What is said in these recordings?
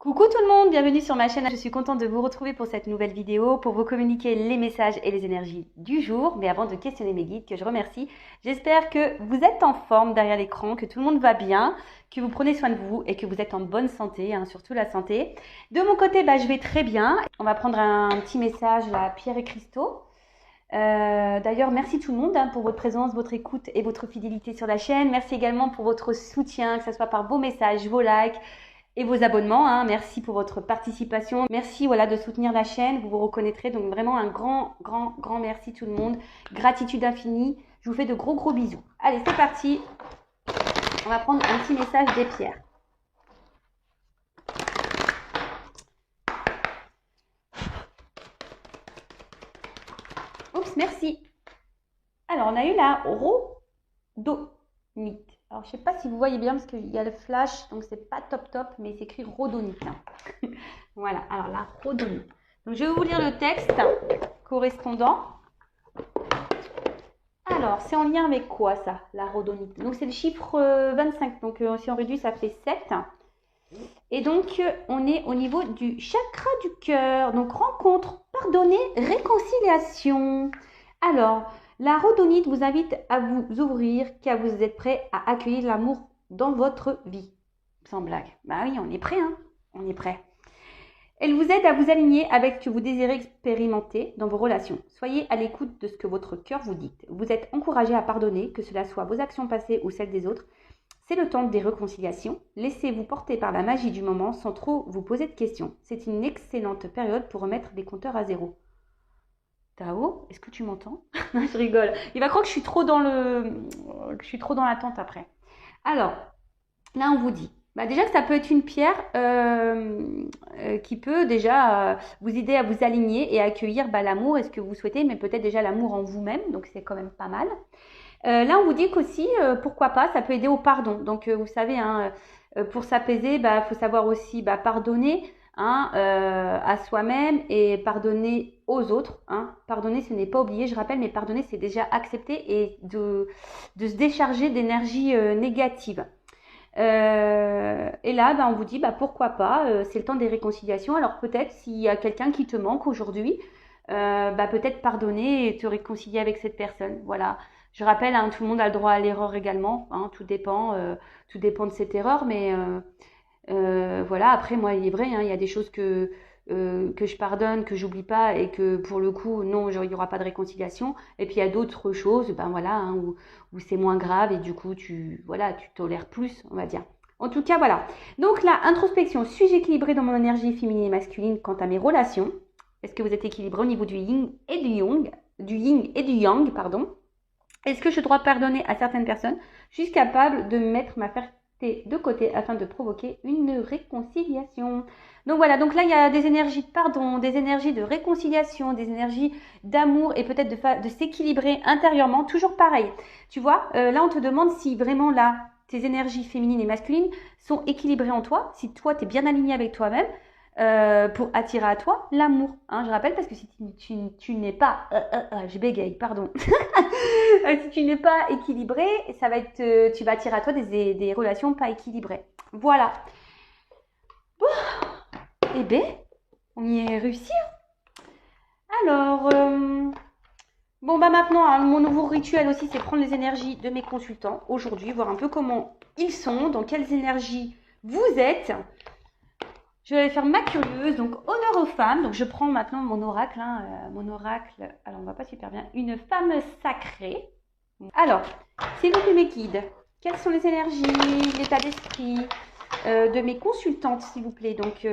Coucou tout le monde, bienvenue sur ma chaîne. Je suis contente de vous retrouver pour cette nouvelle vidéo, pour vous communiquer les messages et les énergies du jour. Mais avant de questionner mes guides, que je remercie, j'espère que vous êtes en forme derrière l'écran, que tout le monde va bien, que vous prenez soin de vous et que vous êtes en bonne santé, surtout la santé. De mon côté, je vais très bien. On va prendre un petit message, là, Pierre et Christo. D'ailleurs, merci tout le monde pour votre présence, votre écoute et votre fidélité sur la chaîne. Merci également pour votre soutien, que ce soit par vos messages, vos likes et vos abonnements. Merci pour votre participation. Merci de soutenir la chaîne. Vous vous reconnaîtrez. Donc vraiment un grand merci tout le monde. Gratitude infinie. Je vous fais de gros bisous. Allez, c'est parti. On va prendre un petit message des pierres. Oups, merci. Alors, on a eu la rhodonite. Alors, je ne sais pas si vous voyez bien parce qu'il y a le flash, donc c'est pas top, mais c'est écrit rhodonite. Voilà, alors la rhodonite. Donc, je vais vous lire le texte correspondant. Alors, c'est en lien avec quoi ça, la rhodonite? Donc, c'est le chiffre 25. Donc, si on réduit, ça fait 7. Et donc, on est au niveau du chakra du cœur. Donc, rencontre, pardonner, réconciliation. Alors, la rhodonite vous invite à vous ouvrir, car vous êtes prêt à accueillir l'amour dans votre vie. Sans blague. Bah oui, on est prêt, on est prêt. Elle vous aide à vous aligner avec ce que vous désirez expérimenter dans vos relations. Soyez à l'écoute de ce que votre cœur vous dit. Vous êtes encouragé à pardonner, que cela soit vos actions passées ou celles des autres. C'est le temps des réconciliations. Laissez-vous porter par la magie du moment sans trop vous poser de questions. C'est une excellente période pour remettre les compteurs à zéro. Tao, est-ce que tu m'entends? Je rigole. Il va croire que je suis trop dans l'attente après. Alors, là on vous dit, déjà que ça peut être une pierre qui peut déjà vous aider à vous aligner et à accueillir l'amour et ce que vous souhaitez, mais peut-être déjà l'amour en vous-même, donc c'est quand même pas mal. Là on vous dit qu'aussi, pourquoi pas, ça peut aider au pardon. Donc vous savez, pour s'apaiser, faut savoir aussi pardonner. À soi-même et pardonner aux autres. Pardonner, ce n'est pas oublier, je rappelle, mais pardonner, c'est déjà accepter et de se décharger d'énergie négative. Et là, on vous dit, pourquoi pas, c'est le temps des réconciliations. Alors peut-être s'il y a quelqu'un qui te manque aujourd'hui, peut-être pardonner et te réconcilier avec cette personne. Voilà. Je rappelle, tout le monde a le droit à l'erreur également. Tout dépend de cette erreur, mais voilà. Après, moi, il est vrai, il y a des choses que je pardonne, que j'oublie pas et que pour le coup, non, il n'y aura pas de réconciliation. Et puis il y a d'autres choses, où c'est moins grave et du coup, tu tolères plus, on va dire. En tout cas, voilà. Donc là, introspection. Suis-je équilibrée dans mon énergie féminine et masculine quant à mes relations? Est-ce que vous êtes équilibré au niveau du yin et du yang, pardon? Est-ce que je dois pardonner à certaines personnes? Je suis capable de mettre ma fierté de côté afin de provoquer une réconciliation. Donc voilà, donc là il y a des énergies de pardon, des énergies de réconciliation, des énergies d'amour et peut-être de s'équilibrer intérieurement. Toujours pareil, tu vois, là on te demande si vraiment là tes énergies féminines et masculines sont équilibrées en toi, si toi tu es bien aligné avec toi-même. Pour attirer à toi l'amour. Je rappelle, parce que si tu n'es pas... je bégaye, pardon. Si tu n'es pas équilibré, ça va être, tu vas attirer à toi des relations pas équilibrées. Voilà. Eh bien, on y est réussi. Alors, maintenant, mon nouveau rituel aussi, c'est prendre les énergies de mes consultants aujourd'hui, voir un peu comment ils sont, dans quelles énergies vous êtes. Je vais aller faire ma curieuse, donc honneur aux femmes. Donc je prends maintenant mon oracle, mon oracle, alors on va pas super bien, une femme sacrée. Alors, s'il vous plaît mes guides, quelles sont les énergies, l'état d'esprit de mes consultantes, s'il vous plaît. Donc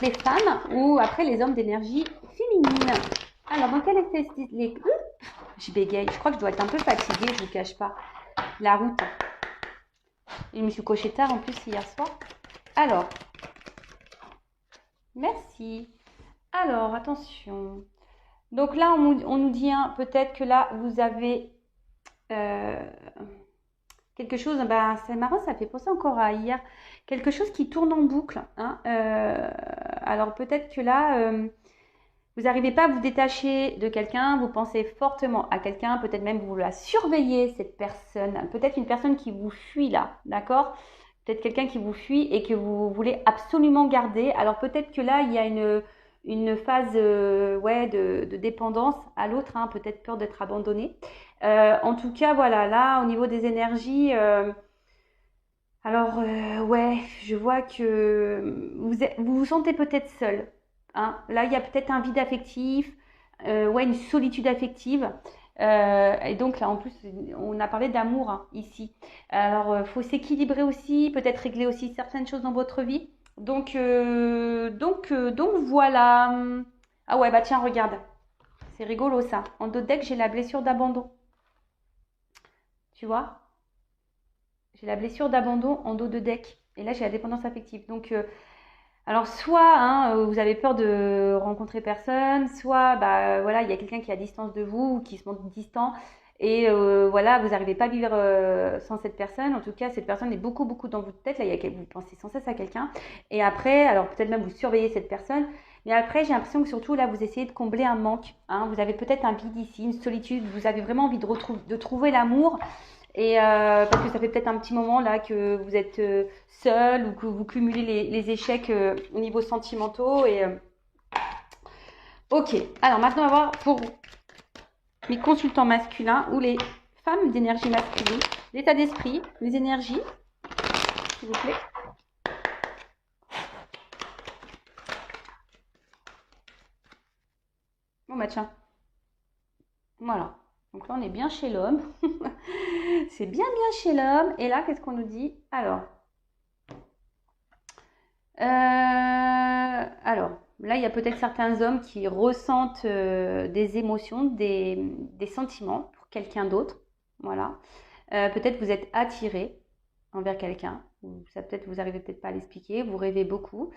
les femmes ou après les hommes d'énergie féminine. Alors, dans quel état d'esprit je bégaye, je crois que je dois être un peu fatiguée, je ne vous cache pas. La route. Et je me suis couchée tard en plus hier soir. Alors, merci. Alors, attention. Donc là, on nous dit peut-être que là, vous avez quelque chose, c'est marrant, ça fait penser encore à hier. Quelque chose qui tourne en boucle. Alors peut-être que là, vous n'arrivez pas à vous détacher de quelqu'un, vous pensez fortement à quelqu'un, peut-être même vous la surveillez, cette personne. Peut-être une personne qui vous fuit là, d'accord? peut-être quelqu'un qui vous fuit et que vous voulez absolument garder. Alors peut-être que là, il y a une phase ouais, de dépendance à l'autre, hein, peut-être peur d'être abandonné. En tout cas, voilà, là, au niveau des énergies, alors ouais, je vois que vous vous sentez peut-être seul. Hein. Là, il y a peut-être un vide affectif, ouais, une solitude affective. Et donc là, en plus, on a parlé d'amour hein, ici. Alors, faut s'équilibrer aussi, peut-être régler aussi certaines choses dans votre vie. Donc voilà. Ah ouais, bah tiens, regarde. C'est rigolo ça. En dos de deck, j'ai la blessure d'abandon. Tu vois? J'ai la blessure d'abandon en dos de deck. Et là, j'ai la dépendance affective. Donc, alors soit hein, vous avez peur de rencontrer personne, soit bah, voilà, il y a quelqu'un qui est à distance de vous, ou qui se montre distant. Et voilà, vous n'arrivez pas à vivre sans cette personne. En tout cas, cette personne est beaucoup, beaucoup dans votre tête. Là, vous pensez sans cesse à quelqu'un. Et après, alors peut-être même vous surveillez cette personne. Mais après, j'ai l'impression que surtout là, vous essayez de combler un manque. Hein. Vous avez peut-être un vide ici, une solitude. Vous avez vraiment envie de trouver l'amour. Et parce que ça fait peut-être un petit moment là que vous êtes seul ou que vous cumulez les échecs au niveau sentimentaux. Et ok, alors maintenant on va voir pour mes consultants masculins ou les femmes d'énergie masculine, l'état d'esprit, les énergies, s'il vous plaît. Bon bah tiens, voilà. Donc là on est bien chez l'homme. C'est bien chez l'homme. Et là qu'est-ce qu'on nous dit? Alors, là, il y a peut-être certains hommes qui ressentent des émotions, des sentiments pour quelqu'un d'autre. Voilà. Peut-être vous êtes attiré envers quelqu'un. Ça peut-être vous arrivez peut-être pas à l'expliquer. Vous rêvez beaucoup.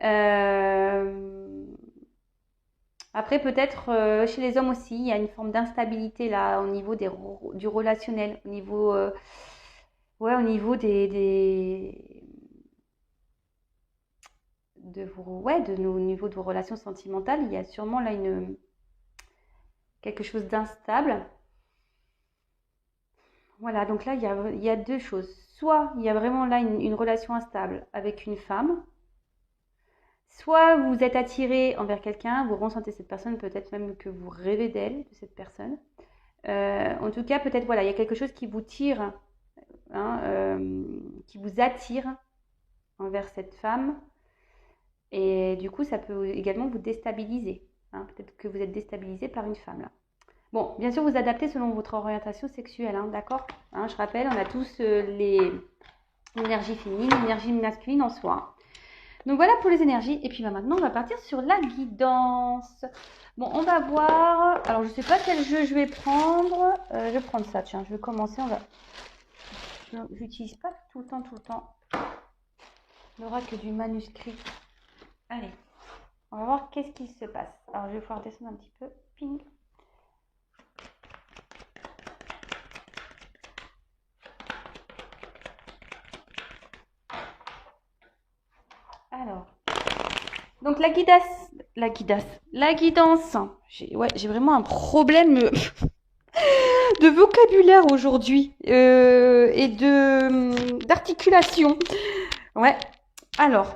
Euh, Après, peut-être chez les hommes aussi, il y a une forme d'instabilité là au niveau du relationnel, au niveau, ouais, au niveau ouais, au niveau de vos relations sentimentales, il y a sûrement là quelque chose d'instable. Voilà, donc là, il y a deux choses. Soit il y a vraiment là une relation instable avec une femme, soit vous êtes attiré envers quelqu'un, vous ressentez cette personne, peut-être même que vous rêvez d'elle, de cette personne. En tout cas, peut-être voilà, il y a quelque chose qui vous tire, hein, qui vous attire envers cette femme. Et du coup, ça peut également vous déstabiliser. Hein. Peut-être que vous êtes déstabilisé par une femme là. Bon, bien sûr, vous adaptez selon votre orientation sexuelle, hein, d'accord? Hein, je rappelle, on a tous l'énergie féminine, l'énergie masculine en soi. Donc voilà pour les énergies. Et puis bah, maintenant, on va partir sur la guidance. Bon, on va voir. Alors, je ne sais pas quel jeu je vais prendre. Je vais prendre ça, tiens, je vais commencer. Je n'utilise pas tout le temps l'oracle du manuscrit. Allez, on va voir qu'est-ce qui se passe. Alors, je vais pouvoir descendre un petit peu. Ping. Alors, donc la guidance. J'ai vraiment un problème de vocabulaire aujourd'hui et d'articulation. Ouais. Alors,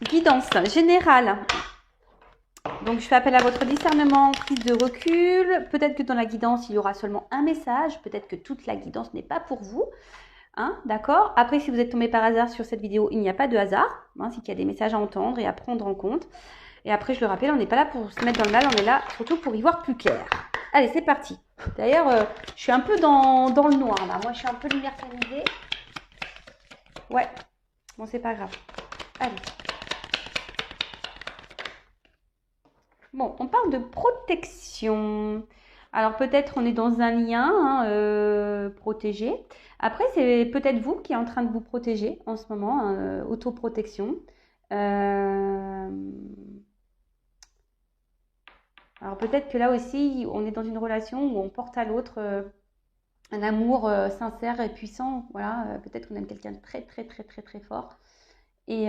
guidance générale. Donc, je fais appel à votre discernement, prise de recul. Peut-être que dans la guidance, il y aura seulement un message. Peut-être que toute la guidance n'est pas pour vous. Hein, d'accord. Après, si vous êtes tombé par hasard sur cette vidéo, il n'y a pas de hasard. Hein, c'est qu'il y a des messages à entendre et à prendre en compte. Et après, je le rappelle, on n'est pas là pour se mettre dans le mal, on est là surtout pour y voir plus clair. Allez, c'est parti. D'ailleurs, je suis un peu dans le noir là. Moi, je suis un peu lumière tamisée. Ouais. Bon, c'est pas grave. Allez. Bon, on parle de protection. Alors peut-être on est dans un lien hein, protégé. Après, c'est peut-être vous qui êtes en train de vous protéger en ce moment, hein, autoprotection. Alors peut-être que là aussi, on est dans une relation où on porte à l'autre un amour sincère et puissant. Voilà, peut-être qu'on aime quelqu'un de très très très très très fort. Et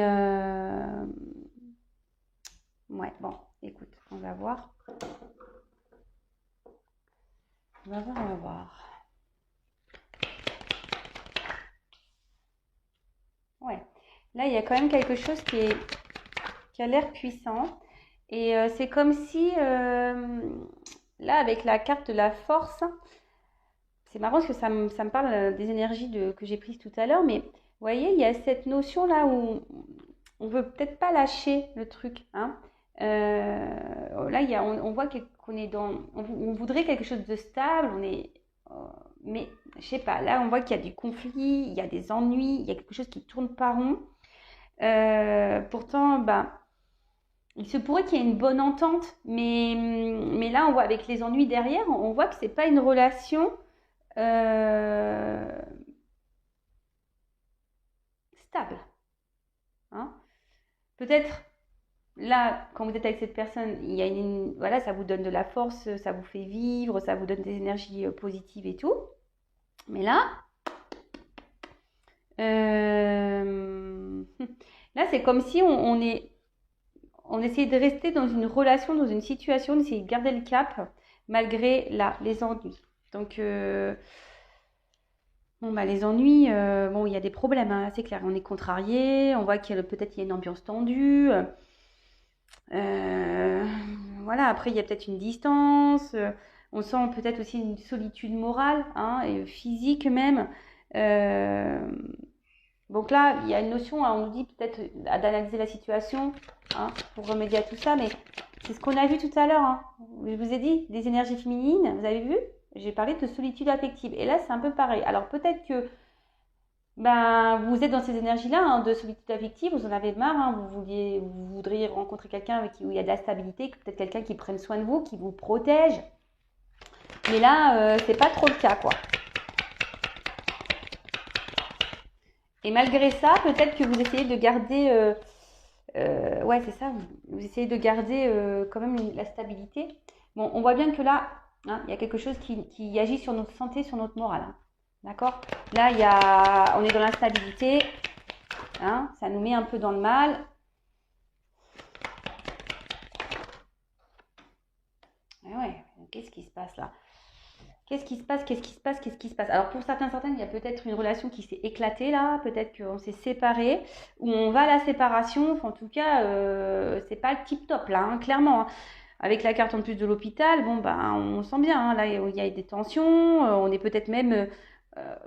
ouais, bon, écoute, on va voir. On va voir. Là, il y a quand même quelque chose qui a l'air puissant. Et c'est comme si, là, avec la carte de la force, c'est marrant parce que ça me parle des énergies que j'ai prises tout à l'heure, mais vous voyez, il y a cette notion-là où on veut peut-être pas lâcher le truc, hein. Là, on voit qu'on est on voudrait quelque chose de stable, mais je sais pas, là, on voit qu'il y a du conflit, il y a des ennuis, il y a quelque chose qui tourne pas rond. Pourtant, bah, il se pourrait qu'il y ait une bonne entente, mais là, on voit avec les ennuis derrière, on voit que c'est pas une relation euh, stable, hein. Peut-être là, quand vous êtes avec cette personne, il y a voilà, ça vous donne de la force, ça vous fait vivre, ça vous donne des énergies positives et tout. Mais là, là, c'est comme si on essayait de rester dans une relation, dans une situation, d'essayer de garder le cap malgré là, les ennuis. Donc, bon, bah, les ennuis, bon, il y a des problèmes, hein, c'est clair. On est contrarié, on voit peut-être qu'il y a une ambiance tendue. Euh, voilà, après, il y a peut-être une distance. On sent peut-être aussi une solitude morale, hein, et physique même. Euh, donc là, il y a une notion, hein, on nous dit peut-être d'analyser la situation, hein, pour remédier à tout ça, mais c'est ce qu'on a vu tout à l'heure, hein. Je vous ai dit, des énergies féminines, vous avez vu? J'ai parlé de solitude affective. Et là, c'est un peu pareil. Alors peut-être que ben, vous êtes dans ces énergies-là, hein, de solitude affective, vous en avez marre, hein, vous voudriez rencontrer quelqu'un où il y a de la stabilité, peut-être quelqu'un qui prenne soin de vous, qui vous protège. Mais là, c'est pas trop le cas, quoi. Et malgré ça, peut-être que vous essayez de garder, ouais, c'est ça, vous essayez de garder quand même la stabilité. Bon, on voit bien que là, hein, il y a quelque chose qui agit sur notre santé, sur notre morale, hein. D'accord? Là, on est dans l'instabilité, hein, ça nous met un peu dans le mal. Ah ouais, qu'est-ce qui se passe là? Qu'est-ce qui se passe? Qu'est-ce qui se passe? Qu'est-ce qui se passe? Alors pour certaines, il y a peut-être une relation qui s'est éclatée là, peut-être qu'on s'est séparés, ou on va à la séparation. Enfin, en tout cas, c'est pas le tip top là, hein, clairement, hein. Avec la carte en plus de l'hôpital, bon ben on sent bien, hein, là il y a des tensions, on est peut-être même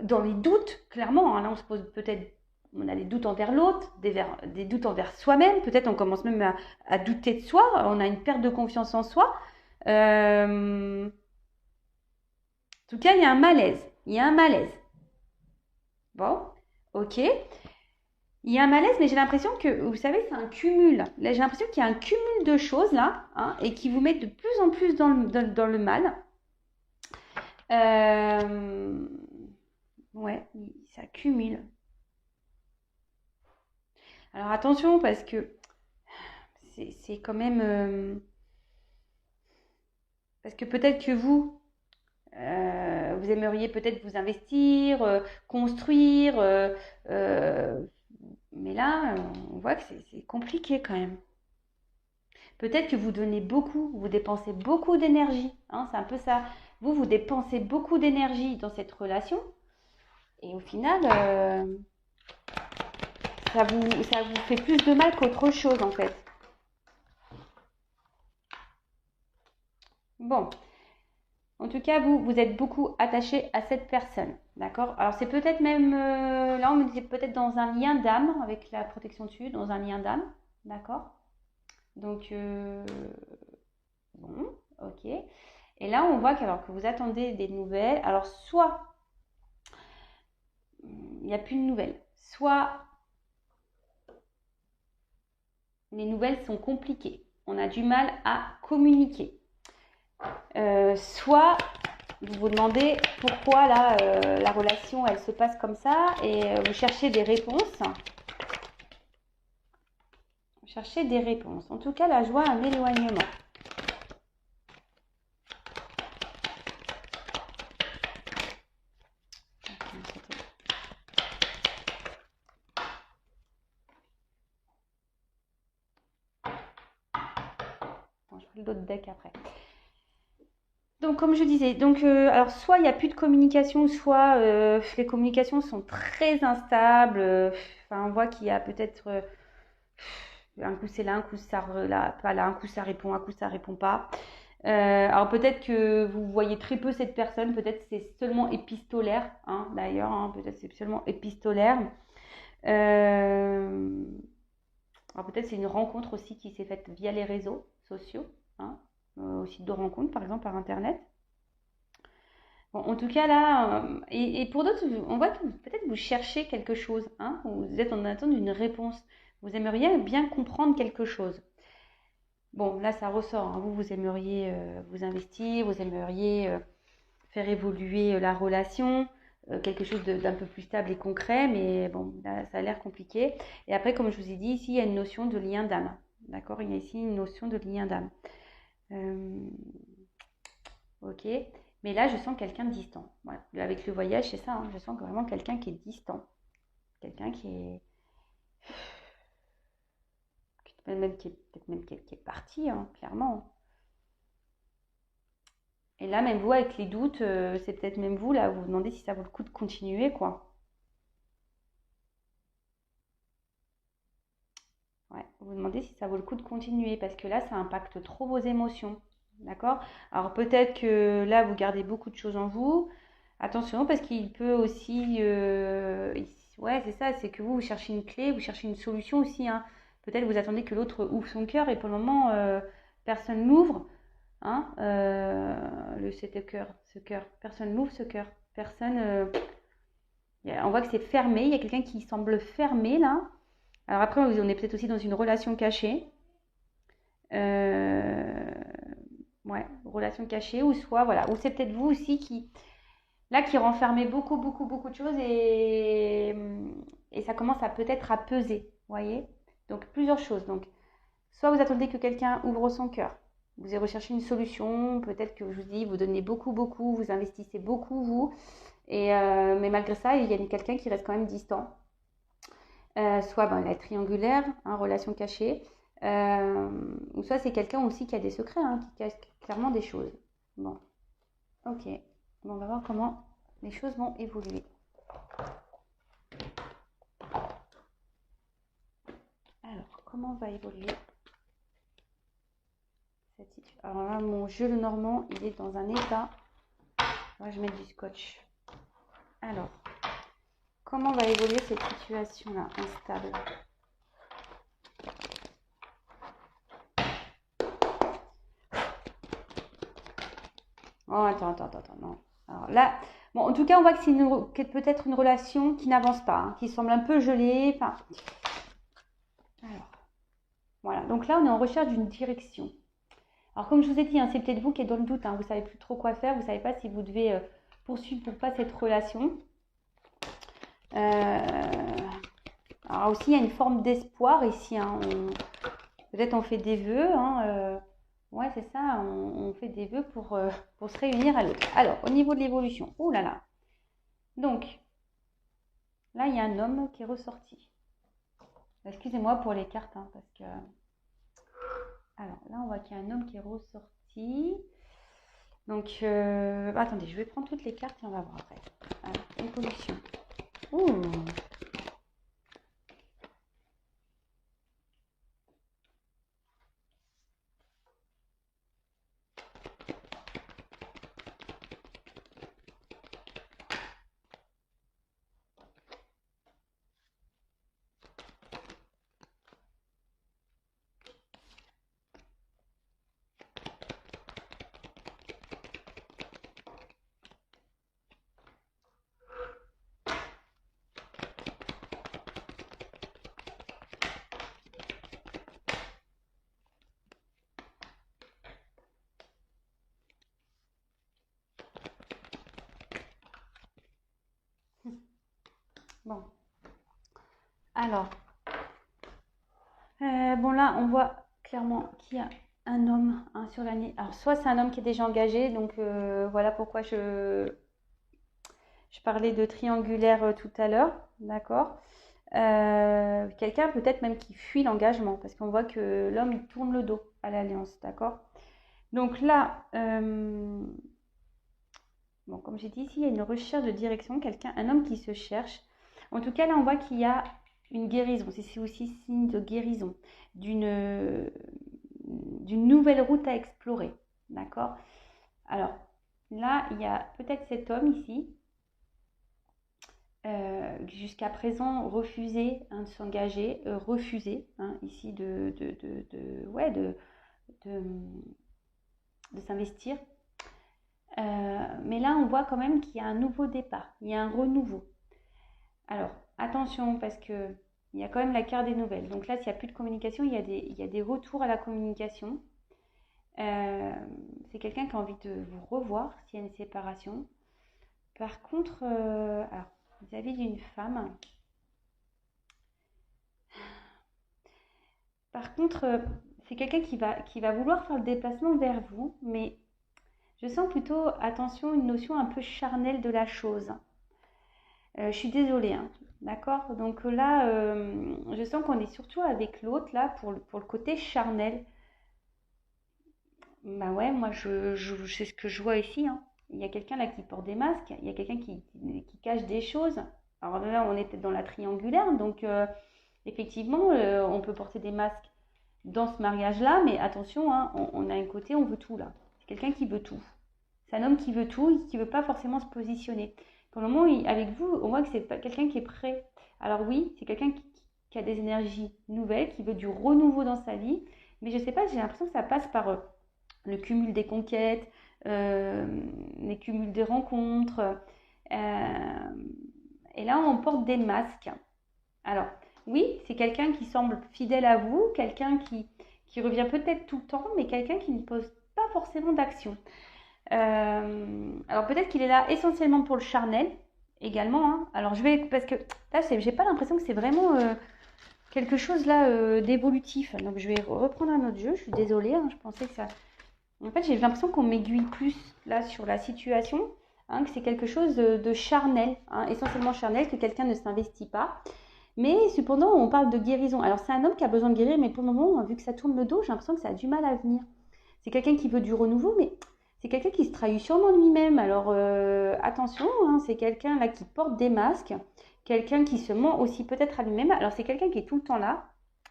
dans les doutes, clairement, hein. Là on se pose peut-être, on a des doutes envers l'autre, des doutes envers soi-même, peut-être on commence même à douter de soi, on a une perte de confiance en soi. En tout cas, il y a un malaise. Il y a un malaise. Bon, ok. Il y a un malaise, mais j'ai l'impression que, vous savez, c'est un cumul. Là, j'ai l'impression qu'il y a un cumul de choses, là, hein, et qui vous mettent de plus en plus dans le mal. Euh, ouais, ça cumule. Alors attention, parce que c'est quand même... parce que peut-être que vous aimeriez peut-être vous investir, construire, mais là, on voit que c'est compliqué quand même. Peut-être que vous donnez beaucoup, vous dépensez beaucoup d'énergie, hein, c'est un peu ça. Vous dépensez beaucoup d'énergie dans cette relation et au final, ça vous fait plus de mal qu'autre chose en fait. Bon, en tout cas, vous êtes beaucoup attaché à cette personne, d'accord? Alors c'est peut-être même, là on me disait peut-être dans un lien d'âme, avec la protection dessus, dans un lien d'âme, d'accord? Donc, bon, ok. Et là, on voit qu'alors que vous attendez des nouvelles, alors soit il n'y a plus de nouvelles, soit les nouvelles sont compliquées, on a du mal à communiquer. Soit vous vous demandez pourquoi là, la relation elle se passe comme ça et vous cherchez des réponses. Vous cherchez des réponses. En tout cas, la joie, un éloignement. Bon, je ferai l'autre deck après. Donc, comme je disais, donc, alors soit il n'y a plus de communication, soit les communications sont très instables. Enfin, on voit qu'il y a peut-être un coup c'est là, un coup ça là, pas là, un coup ça répond, un coup ça répond pas. Alors peut-être que vous voyez très peu cette personne, peut-être c'est seulement épistolaire, hein, d'ailleurs, hein, peut-être c'est seulement épistolaire. Euh, alors peut-être c'est une rencontre aussi qui s'est faite via les réseaux sociaux, hein, au site de rencontre par exemple par internet. Bon, en tout cas là, et pour d'autres, on voit que peut-être vous cherchez quelque chose, hein, vous êtes en attente d'une réponse, vous aimeriez bien comprendre quelque chose. Bon, là ça ressort, hein, vous aimeriez vous investir, vous aimeriez faire évoluer la relation, quelque chose d'un peu plus stable et concret, mais bon, là, ça a l'air compliqué. Et après, comme je vous ai dit, ici, il y a une notion de lien d'âme. D'accord? Il y a ici une notion de lien d'âme. Euh, ok. Mais là, je sens quelqu'un de distant. Voilà. Avec le voyage, c'est ça, hein, je sens vraiment quelqu'un qui est distant. Quelqu'un qui est. Peut-être même qui est parti, hein, clairement. Et là, même vous, avec les doutes, c'est peut-être même vous, là, vous vous demandez si ça vaut le coup de continuer, quoi. Ouais, vous vous demandez si ça vaut le coup de continuer parce que là, ça impacte trop vos émotions. D'accord? Alors peut-être que là, vous gardez beaucoup de choses en vous. Attention parce qu'il peut aussi... ouais, c'est ça, c'est que vous cherchez une clé, vous cherchez une solution aussi, hein. Peut-être vous attendez que l'autre ouvre son cœur et pour le moment, personne n'ouvre. Hein, ce cœur. Personne n'ouvre ce cœur. Personne... on voit que c'est fermé. Il y a quelqu'un qui semble fermé là. Alors après, on est peut-être aussi dans une relation cachée. Euh, ouais, relation cachée, ou soit, voilà, ou c'est peut-être vous aussi qui renfermez beaucoup de choses et ça commence à peut-être à peser, vous voyez? Donc plusieurs choses. Donc, soit vous attendez que quelqu'un ouvre son cœur, vous avez recherché une solution, peut-être que je vous dis, vous donnez beaucoup, vous investissez beaucoup, vous, mais malgré ça, il y a quelqu'un qui reste quand même distant. Soit la triangulaire, hein, relation cachée, ou soit c'est quelqu'un aussi qui a des secrets, hein, qui cache clairement des choses. Bon, ok. Bon, on va voir comment les choses vont évoluer. Alors, comment va évoluer cette situation? Alors là, mon jeu le normand, il est dans un état. Moi, je mets du scotch. Alors, comment va évoluer cette situation-là, instable? Oh, attends, non. Alors là, bon, en tout cas, on voit que c'est peut-être une relation qui n'avance pas, hein, qui semble un peu gelée. Enfin, alors, voilà. Donc là, on est en recherche d'une direction. Alors, comme je vous ai dit, hein, c'est peut-être vous qui êtes dans le doute, hein, vous ne savez plus trop quoi faire, vous ne savez pas si vous devez poursuivre ou pas cette relation. Alors aussi, il y a une forme d'espoir ici, hein. Peut-être on fait des vœux, hein, ouais, c'est ça, on fait des vœux pour se réunir à l'autre. Alors, au niveau de l'évolution, oh là là. Donc, là, il y a un homme qui est ressorti. Excusez-moi pour les cartes, hein, parce que... Alors, là, on voit qu'il y a un homme qui est ressorti. Donc, attendez, je vais prendre toutes les cartes et on va voir après. Alors, évolution. Ouh. Bon. Alors, bon là, on voit clairement qu'il y a un homme, hein, sur l'année. Alors, soit c'est un homme qui est déjà engagé, donc voilà pourquoi je parlais de triangulaire tout à l'heure, d'accord? Quelqu'un peut-être même qui fuit l'engagement, parce qu'on voit que l'homme il tourne le dos à l'alliance, d'accord? Donc là, bon, comme j'ai dit, ici, il y a une recherche de direction, un homme qui se cherche. En tout cas, là, on voit qu'il y a une guérison. C'est aussi signe de guérison, d'une nouvelle route à explorer. D'accord? Alors, là, il y a peut-être cet homme ici, jusqu'à présent refusé de s'engager, refusé ici ouais, de s'investir. Mais là, on voit quand même qu'il y a un nouveau départ, il y a un renouveau. Alors, attention, parce que il y a quand même la carte des nouvelles. Donc là, s'il n'y a plus de communication, il y a des retours à la communication. C'est quelqu'un qui a envie de vous revoir s'il y a une séparation. Par contre, alors, vis-à-vis d'une femme, par contre, c'est quelqu'un qui va vouloir faire le déplacement vers vous, mais je sens plutôt, attention, une notion un peu charnelle de la chose. Je suis désolée, hein, d'accord? Donc là, je sens qu'on est surtout avec l'autre, là, pour le côté charnel. Bah ouais, moi, c'est ce que je vois ici, hein. Il y a quelqu'un là qui porte des masques, il y a quelqu'un qui cache des choses. Alors là, on est peut-être dans la triangulaire, donc effectivement, on peut porter des masques dans ce mariage-là, mais attention, hein, on a un côté, on veut tout là. C'est quelqu'un qui veut tout. C'est un homme qui veut tout et qui ne veut pas forcément se positionner. Pour le moment, avec vous, on voit que c'est pas quelqu'un qui est prêt. Alors oui, c'est quelqu'un qui a des énergies nouvelles, qui veut du renouveau dans sa vie, mais je ne sais pas, j'ai l'impression que ça passe par le cumul des conquêtes, les cumuls des rencontres. euh, et là, on porte des masques. Alors, oui, c'est quelqu'un qui semble fidèle à vous, quelqu'un qui revient peut-être tout le temps, mais quelqu'un qui ne pose pas forcément d'action. Alors peut-être qu'il est là essentiellement pour le charnel également, hein. Alors parce que là, j'ai pas l'impression que c'est vraiment quelque chose là d'évolutif. Donc je vais reprendre un autre jeu. Je suis désolée, hein, je pensais que ça. En fait, j'ai l'impression qu'on m'aiguille plus là sur la situation, hein, que c'est quelque chose de charnel, hein, essentiellement charnel, que quelqu'un ne s'investit pas. Mais cependant, on parle de guérison. Alors, c'est un homme qui a besoin de guérir, mais pour le moment, vu que ça tourne le dos, j'ai l'impression que ça a du mal à venir. C'est quelqu'un qui veut du renouveau, mais c'est quelqu'un qui se trahit sûrement lui-même. Alors, attention, hein, c'est quelqu'un là qui porte des masques, quelqu'un qui se ment aussi peut-être à lui-même. Alors, c'est quelqu'un qui est tout le temps là,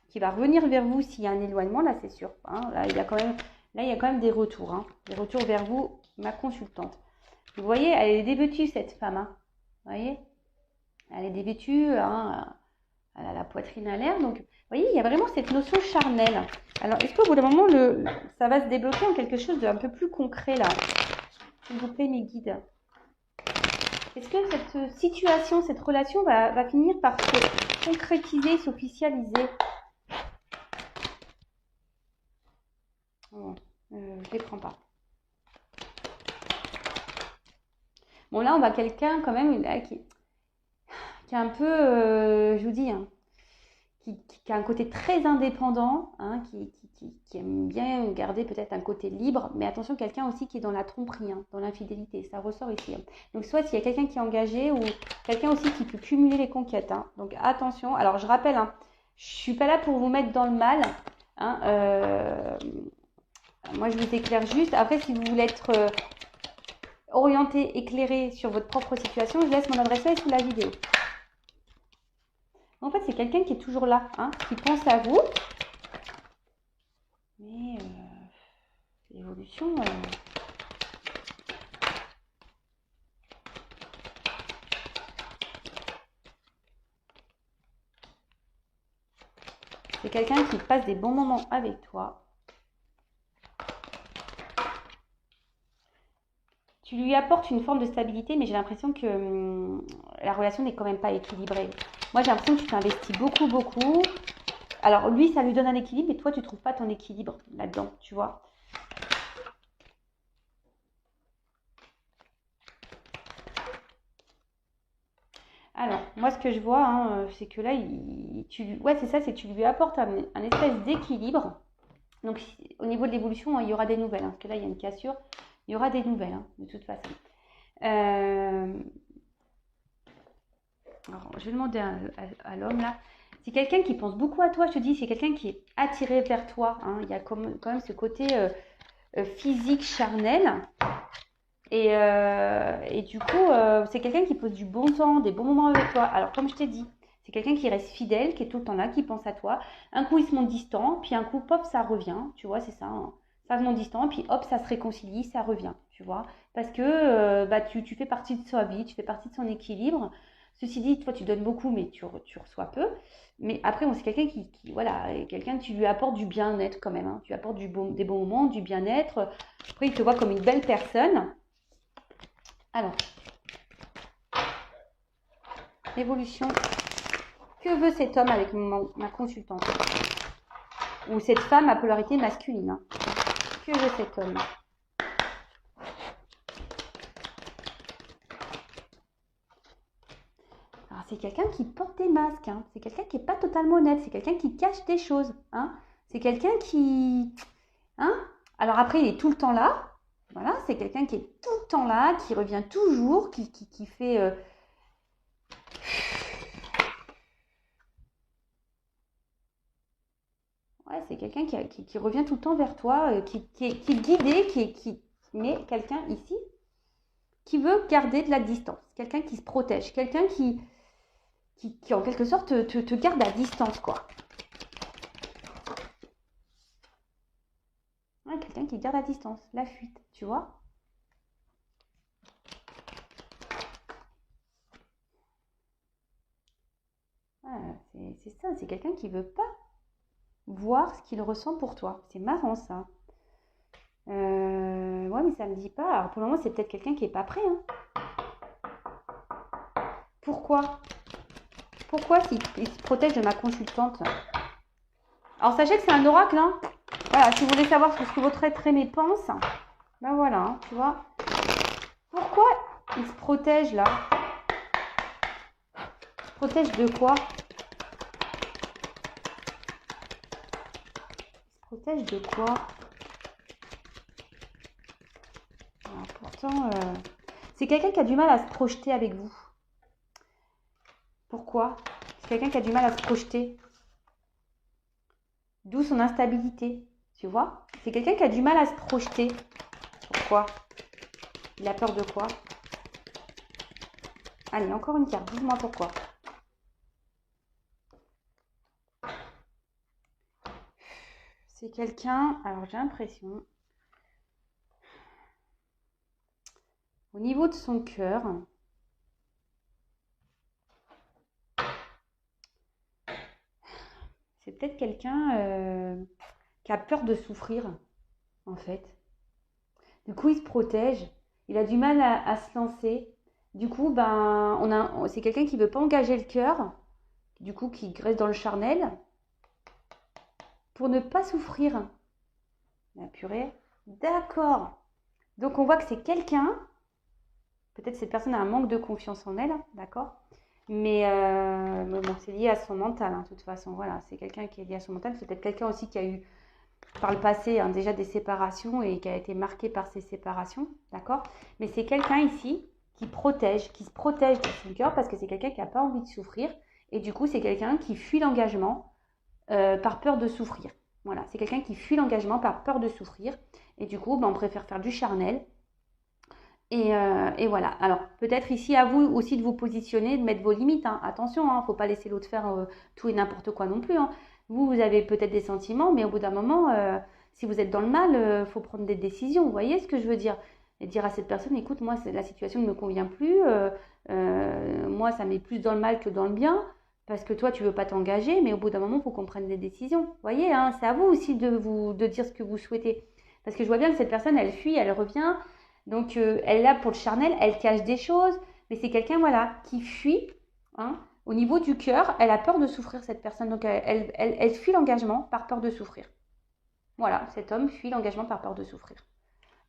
qui va revenir vers vous s'il y a un éloignement, là, c'est sûr, hein. Là, il y a quand même des retours, hein, des retours vers vous, ma consultante. Vous voyez, elle est dévêtue, cette femme, hein. Vous voyez, elle est dévêtue, hein. Elle a la poitrine à l'air. Donc, vous voyez, il y a vraiment cette notion charnelle. Alors, est-ce qu'au bout d'un moment, ça va se débloquer en quelque chose d'un peu plus concret, là? S'il vous plaît, mes guides. Est-ce que cette situation, cette relation va finir par se concrétiser, s'officialiser? Bon, je ne les prends pas. Bon, là, on va quelqu'un quand même là, qui est un peu, je vous dis, hein, qui a un côté très indépendant, hein, qui aime bien garder peut-être un côté libre, mais attention, quelqu'un aussi qui est dans la tromperie, hein, dans l'infidélité, ça ressort ici, hein. Donc soit s'il y a quelqu'un qui est engagé ou quelqu'un aussi qui peut cumuler les conquêtes, hein. Donc attention, alors je rappelle, hein, je ne suis pas là pour vous mettre dans le mal, hein, moi je vous éclaire juste. Après, si vous voulez être orienté, éclairé sur votre propre situation, je laisse mon adresse mail sous la vidéo. En fait, c'est quelqu'un qui est toujours là, hein, qui pense à vous. Mais l'évolution... c'est quelqu'un qui passe des bons moments avec toi. Tu lui apportes une forme de stabilité, mais j'ai l'impression que la relation n'est quand même pas équilibrée. Moi, j'ai l'impression que tu t'investis beaucoup, beaucoup. Alors, lui, ça lui donne un équilibre, mais toi, tu ne trouves pas ton équilibre là-dedans, tu vois. Alors, moi, ce que je vois, hein, c'est que là, ouais, c'est ça, c'est que tu lui apportes un espèce d'équilibre. Donc, au niveau de l'évolution, hein, il y aura des nouvelles, hein, parce que là, il y a une cassure. Il y aura des nouvelles, hein, de toute façon. Alors, je vais demander à l'homme, là. C'est quelqu'un qui pense beaucoup à toi, je te dis. C'est quelqu'un qui est attiré vers toi, hein. Il y a quand même ce côté... physique, charnel. Et du coup, c'est quelqu'un qui pose du bon temps, des bons moments avec toi. Alors, comme je t'ai dit, c'est quelqu'un qui reste fidèle, qui est tout le temps là, qui pense à toi. Un coup, il se montre distant, puis un coup, pop, ça revient. Tu vois, c'est ça. Hein. Ça se montre distant, puis hop, ça se réconcilie, ça revient. Tu vois, parce que tu fais partie de sa vie, tu fais partie de son équilibre. Ceci dit, toi, tu donnes beaucoup, mais tu reçois peu. Mais après, c'est quelqu'un voilà, quelqu'un, tu lui apportes du bien-être quand même. Hein. Tu lui apportes des bons moments, du bien-être. Après, il te voit comme une belle personne. Alors, évolution. Que veut cet homme avec ma consultante? Ou cette femme à polarité masculine. Hein. Que veut cet homme? Alors, c'est quelqu'un qui porte des masques. Hein. C'est quelqu'un qui n'est pas totalement honnête. C'est quelqu'un qui cache des choses. Hein. C'est quelqu'un qui... Hein. Alors après, il est tout le temps là. Voilà, c'est quelqu'un qui est tout le temps là, qui revient toujours, qui fait... Ouais, c'est quelqu'un qui revient tout le temps vers toi, qui est guidé, mais quelqu'un ici qui veut garder de la distance, quelqu'un qui se protège, quelqu'un qui en quelque sorte te garde à distance, quoi. Ouais, quelqu'un qui garde à distance, la fuite, tu vois. Ouais, c'est ça, c'est quelqu'un qui veut pas voir ce qu'il ressent pour toi. C'est marrant, ça. Ouais, mais ça me dit pas. Alors, pour le moment, c'est peut-être quelqu'un qui est pas prêt. Hein. Pourquoi il se protège de ma consultante? Alors, sachez que c'est un oracle. Hein. Voilà, si vous voulez savoir ce que votre être aimé pense, ben voilà, hein, tu vois. Pourquoi il se protège là? Il se protège de quoi? Il se protège de quoi? Alors, pourtant, c'est quelqu'un qui a du mal à se projeter avec vous. Pourquoi? C'est quelqu'un qui a du mal à se projeter. D'où son instabilité, tu vois? C'est quelqu'un qui a du mal à se projeter. Pourquoi? Il a peur de quoi? Allez, encore une carte, dis-moi pourquoi. C'est quelqu'un, alors j'ai l'impression, au niveau de son cœur, c'est peut-être quelqu'un qui a peur de souffrir, en fait. Du coup, il se protège, il a du mal à se lancer. Du coup, c'est quelqu'un qui ne veut pas engager le cœur, du coup, qui reste dans le charnel, pour ne pas souffrir. La purée. D'accord. Donc, on voit que c'est quelqu'un, peut-être cette personne a un manque de confiance en elle, d'accord? Mais bon, c'est lié à son mental, hein, de toute façon. Voilà, c'est quelqu'un qui est lié à son mental. C'est peut-être quelqu'un aussi qui a eu, par le passé, hein, déjà des séparations et qui a été marqué par ces séparations, d'accord? Mais c'est quelqu'un ici qui se protège de son cœur parce que c'est quelqu'un qui n'a pas envie de souffrir. Et du coup, c'est quelqu'un qui fuit l'engagement par peur de souffrir. Voilà, c'est quelqu'un qui fuit l'engagement par peur de souffrir. Et du coup, on préfère faire du charnel. Et voilà. Alors, peut-être ici, à vous aussi de vous positionner, de mettre vos limites. Hein. Attention, il ne faut pas laisser l'autre faire tout et n'importe quoi non plus. Hein. Vous avez peut-être des sentiments, mais au bout d'un moment, si vous êtes dans le mal, il faut prendre des décisions. Vous voyez ce que je veux dire? Et dire à cette personne, écoute, moi, la situation ne me convient plus. Moi, ça met plus dans le mal que dans le bien. Parce que toi, tu ne veux pas t'engager, mais au bout d'un moment, il faut qu'on prenne des décisions. Vous voyez, hein, c'est à vous aussi de dire ce que vous souhaitez. Parce que je vois bien que cette personne, elle fuit, elle revient. Donc, elle est là pour le charnel, elle cache des choses, mais c'est quelqu'un, voilà, qui fuit. Hein, au niveau du cœur, elle a peur de souffrir, cette personne. Donc, elle fuit l'engagement par peur de souffrir. Voilà, cet homme fuit l'engagement par peur de souffrir.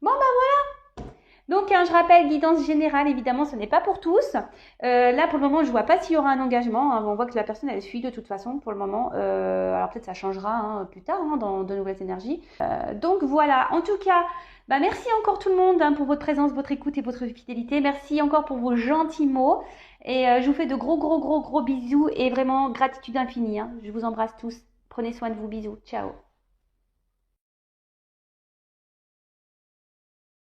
Bon, voilà. Donc, je rappelle, guidance générale, évidemment, ce n'est pas pour tous. Là, pour le moment, je ne vois pas s'il y aura un engagement. Hein. On voit que la personne, elle suit de toute façon pour le moment. Alors, peut-être ça changera hein, plus tard hein, dans de nouvelles énergies. Donc, voilà. En tout cas, merci encore tout le monde hein, pour votre présence, votre écoute et votre fidélité. Merci encore pour vos gentils mots. Et je vous fais de gros bisous et vraiment gratitude infinie. Hein. Je vous embrasse tous. Prenez soin de vous. Bisous. Ciao.